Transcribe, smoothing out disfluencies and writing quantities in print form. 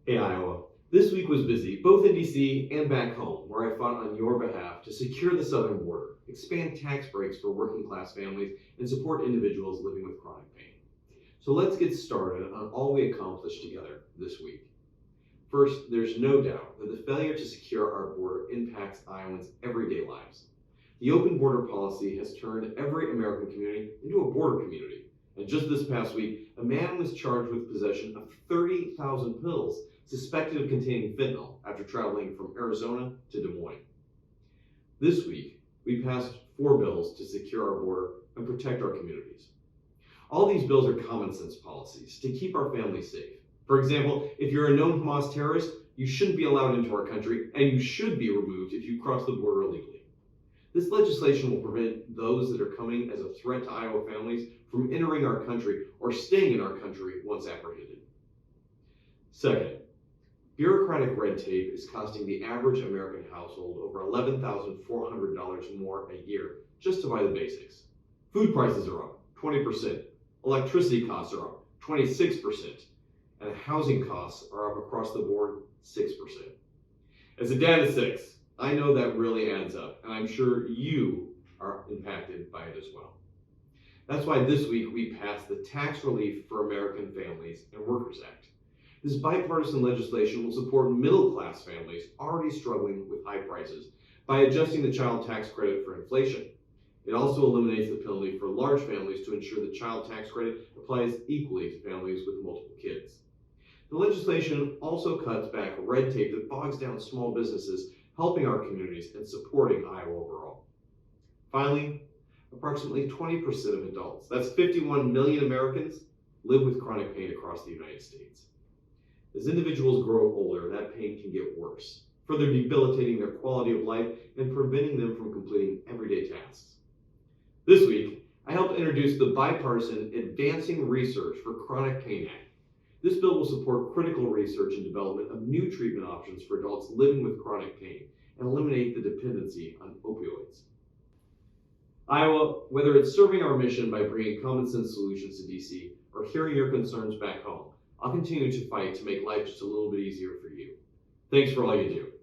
Hey Iowa, this week was busy, both in DC and back home, where I fought on your behalf to secure the southern border, expand tax breaks for working class families, and support individuals living with chronic pain. So let's get started on all we accomplished together this week. First, there's no doubt that the failure to secure our border impacts Iowans' everyday lives. The open border policy has turned every American community into a border community. And just this past week, a man was charged with possession of 30,000 pills suspected of containing fentanyl after traveling from Arizona to Des Moines. This week, we passed 4 bills to secure our border and protect our communities. All these bills are common sense policies to keep our families safe. For example, if you're a known Hamas terrorist, you shouldn't be allowed into our country, and you should be removed if you cross the border illegally. This legislation will prevent those that are coming as a threat to Iowa families from entering our country or staying in our country once apprehended. Second, bureaucratic red tape is costing the average American household over $11,400 more a year just to buy the basics. Food prices are up 20%, electricity costs are up 26%, and housing costs are up across the board 6%. As a dad of 6, I know that really adds up, and I'm sure you are impacted by it as well. That's why this week we passed the Tax Relief for American Families and Workers Act. This bipartisan legislation will support middle-class families already struggling with high prices by adjusting the child tax credit for inflation. It also eliminates the penalty for large families to ensure the child tax credit applies equally to families with multiple kids. The legislation also cuts back red tape that bogs down small businesses, helping our communities and supporting Iowa overall. Finally, approximately 20% of adults, that's 51 million Americans, live with chronic pain across the United States. As individuals grow older, that pain can get worse, further debilitating their quality of life and preventing them from completing everyday tasks. This week, I helped introduce the bipartisan Advancing Research for Chronic Pain Act. This bill will support critical research and development of new treatment options for adults living with chronic pain and eliminate the dependency on opioids. Iowa, whether it's serving our mission by bringing common sense solutions to DC or hearing your concerns back home, I'll continue to fight to make life just a little bit easier for you. Thanks for all you do.